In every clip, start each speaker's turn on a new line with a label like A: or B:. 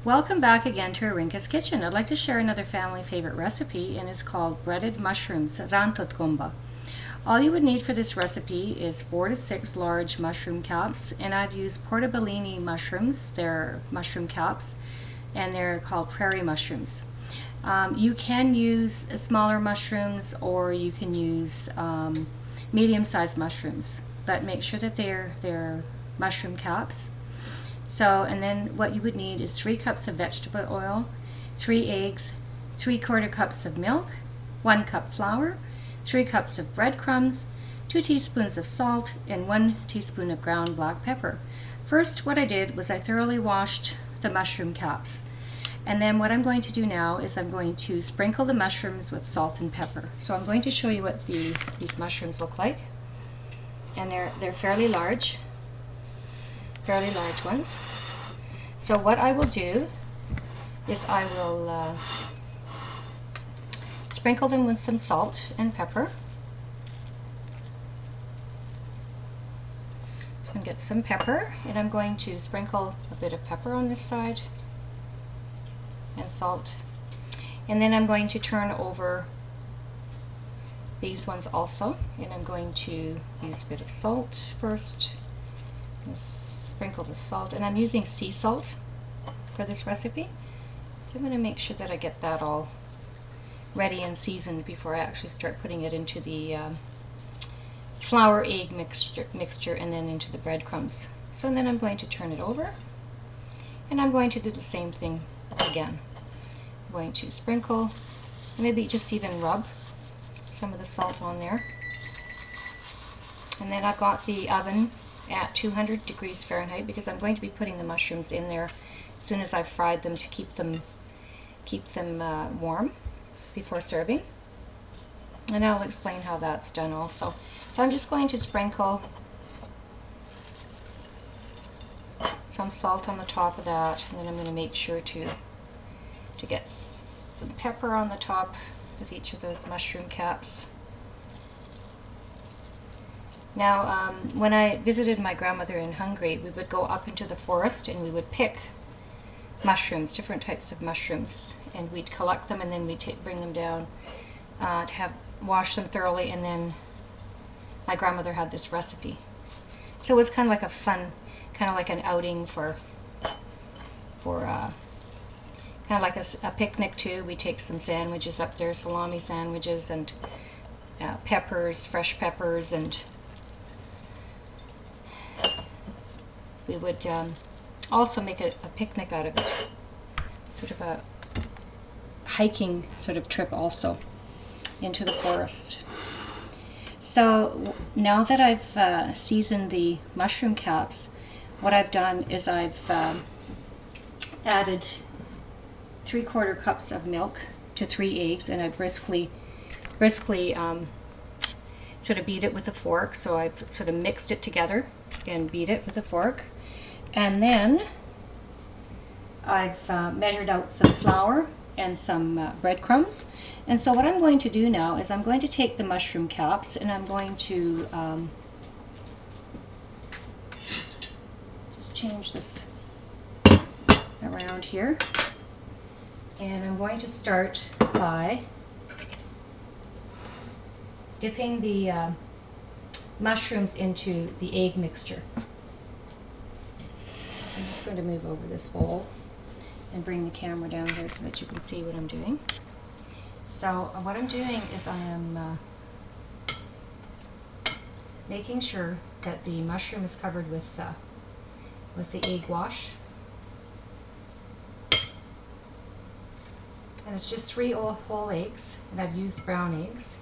A: Welcome back again to Arinka's Kitchen. I'd like to share another family favorite recipe, and it's called breaded mushrooms, RÁNTOTT GOMBA. All you would need for this recipe is 4 to 6 large mushroom caps, and I've used portobellini mushrooms. They're mushroom caps, and they're called prairie mushrooms. You can use smaller mushrooms, or you can use medium-sized mushrooms, but make sure that they're mushroom caps. So, and then what you would need is 3 cups of vegetable oil, 3 eggs, 3/4 cups of milk, 1 cup flour, 3 cups of breadcrumbs, 2 teaspoons of salt, and 1 teaspoon of ground black pepper. First, what I did was I thoroughly washed the mushroom caps. And then what I'm going to do now is I'm going to sprinkle the mushrooms with salt and pepper. So I'm going to show you what these mushrooms look like. And they're fairly large ones. So what I will do is I will sprinkle them with some salt and pepper. So I'm going to get some pepper, and I'm going to sprinkle a bit of pepper on this side and salt. And then I'm going to turn over these ones also, and I'm going to use a bit of salt first. Sprinkle the salt, and I'm using sea salt for this recipe, so I'm going to make sure that I get that all ready and seasoned before I actually start putting it into the flour egg mixture and then into the breadcrumbs. So then I'm going to turn it over, and I'm going to do the same thing again. I'm going to sprinkle, maybe just even rub some of the salt on there, and then I've got the oven at 200 degrees Fahrenheit because I'm going to be putting the mushrooms in there as soon as I've fried them to keep them warm before serving. And I'll explain how that's done also. So I'm just going to sprinkle some salt on the top of that, and then I'm going to make sure to get some pepper on the top of each of those mushroom caps. Now, when I visited my grandmother in Hungary, we would go up into the forest and we would pick mushrooms, different types of mushrooms, and we'd collect them, and then we'd bring them down to wash them thoroughly, and then my grandmother had this recipe. So it was kind of like a fun, kind of like an outing for kind of like a picnic too. We take some sandwiches up there, salami sandwiches, and peppers, fresh peppers, and we would also make a picnic out of it, sort of a hiking sort of trip also into the forest. So now that I've seasoned the mushroom caps, what I've done is I've added 3/4 cups of milk to 3 eggs, and I briskly sort of beat it with a fork. So I've sort of mixed it together and beat it with a fork. And then I've measured out some flour and some breadcrumbs. And so what I'm going to do now is I'm going to take the mushroom caps, and I'm going to just change this around here. And I'm going to start by dipping the mushrooms into the egg mixture. I'm just going to move over this bowl and bring the camera down here so that you can see what I'm doing. So what I'm doing is I am making sure that the mushroom is covered with the egg wash. And it's just 3 whole eggs, and I've used brown eggs,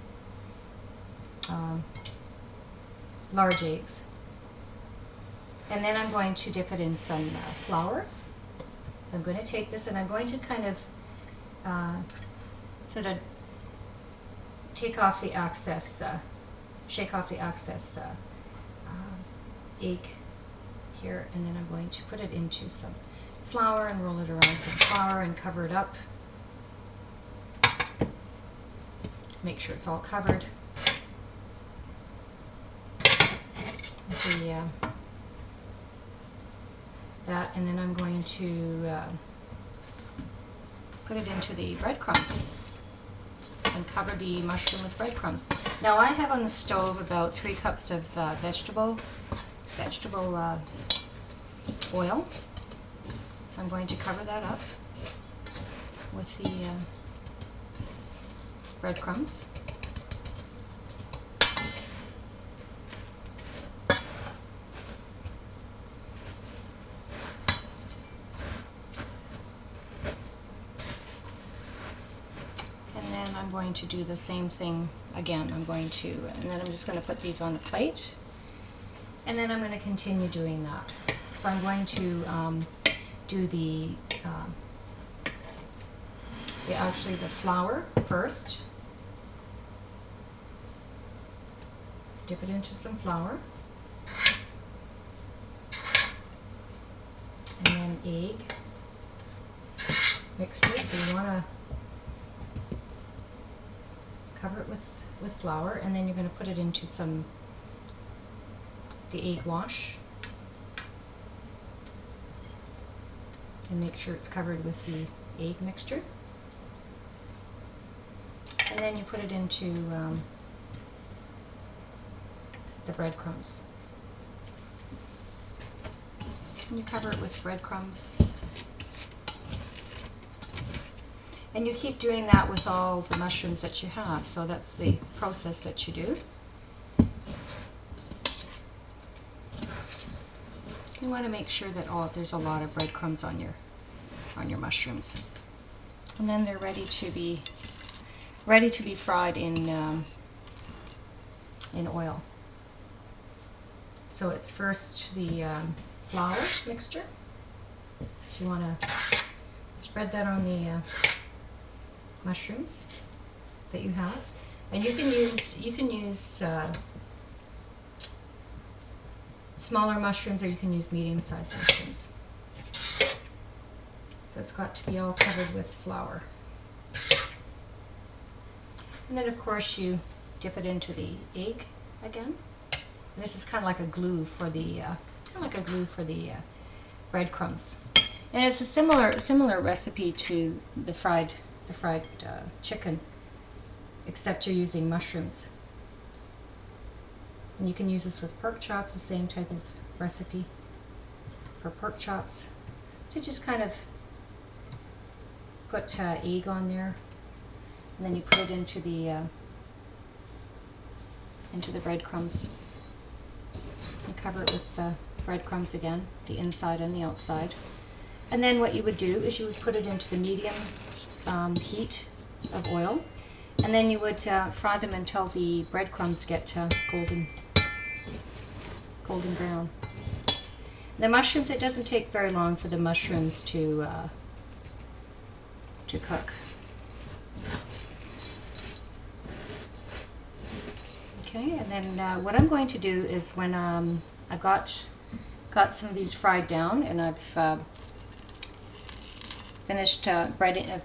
A: large eggs. And then I'm going to dip it in some flour. So I'm going to take this, and I'm going to kind of sort of take off the excess, shake off the excess egg here, and then I'm going to put it into some flour and roll it around some flour and cover it up. Make sure it's all covered with that, and then I'm going to put it into the breadcrumbs and cover the mushroom with breadcrumbs. Now I have on the stove about 3 cups of vegetable oil. So I'm going to cover that up with the breadcrumbs. I'm going to do the same thing again. And then I'm just going to put these on the plate, and then I'm going to continue doing that. So I'm going to do the flour first. Dip it into some flour, and then egg mixture. So you want to cover it with flour, and then you're going to put it into the egg wash, and make sure it's covered with the egg mixture. And then you put it into the breadcrumbs. And you cover it with breadcrumbs. And you keep doing that with all the mushrooms that you have. So that's the process that you do. You want to make sure that there's a lot of breadcrumbs on your mushrooms. And then they're ready to be fried in oil. So it's first the flour mixture. So you want to spread that on the mushrooms that you have, and you can use smaller mushrooms, or you can use medium-sized mushrooms. So it's got to be all covered with flour. And then of course you dip it into the egg again. And this is kind of like a glue for the breadcrumbs. And it's a similar recipe to the fried chicken, except you're using mushrooms. And you can use this with pork chops, the same type of recipe for pork chops. So just kind of put egg on there, and then you put it into the breadcrumbs, and cover it with the breadcrumbs again, the inside and the outside. And then what you would do is you would put it into the medium heat of oil, and then you would fry them until the breadcrumbs get golden brown. The mushrooms, it doesn't take very long for the mushrooms to cook. Okay, and then what I'm going to do is, when I've got some of these fried down, and I've finished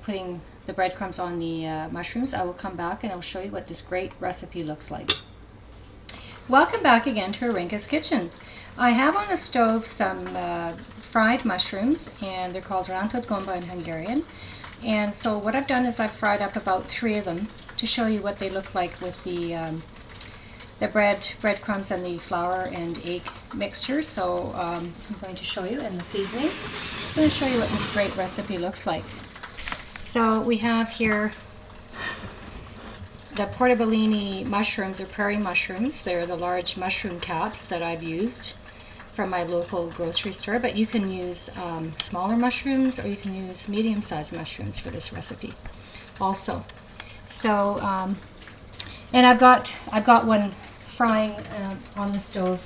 A: putting the breadcrumbs on the mushrooms, I will come back and I'll show you what this great recipe looks like. Welcome back again to Arinka's Kitchen. I have on the stove some fried mushrooms, and they're called Rántott Gomba in Hungarian. And so what I've done is I've fried up about 3 of them to show you what they look like with the breadcrumbs and the flour and egg mixture. So I'm going to show you, and the seasoning. I'm going to show you what this great recipe looks like. So we have here the portobellini mushrooms, or prairie mushrooms. They're the large mushroom caps that I've used from my local grocery store, but you can use smaller mushrooms, or you can use medium-sized mushrooms for this recipe also. So and I've got one frying on the stove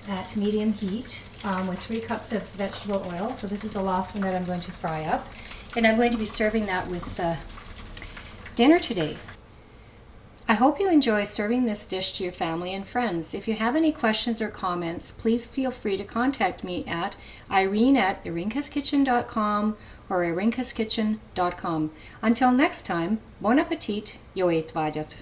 A: at medium heat with 3 cups of vegetable oil. So this is the last one that I'm going to fry up, and I'm going to be serving that with dinner today. I hope you enjoy serving this dish to your family and friends. If you have any questions or comments, please feel free to contact me at irene@arinkaskitchen.com or arinkaskitchen.com. Until next time, bon appetit, jó étvágyat!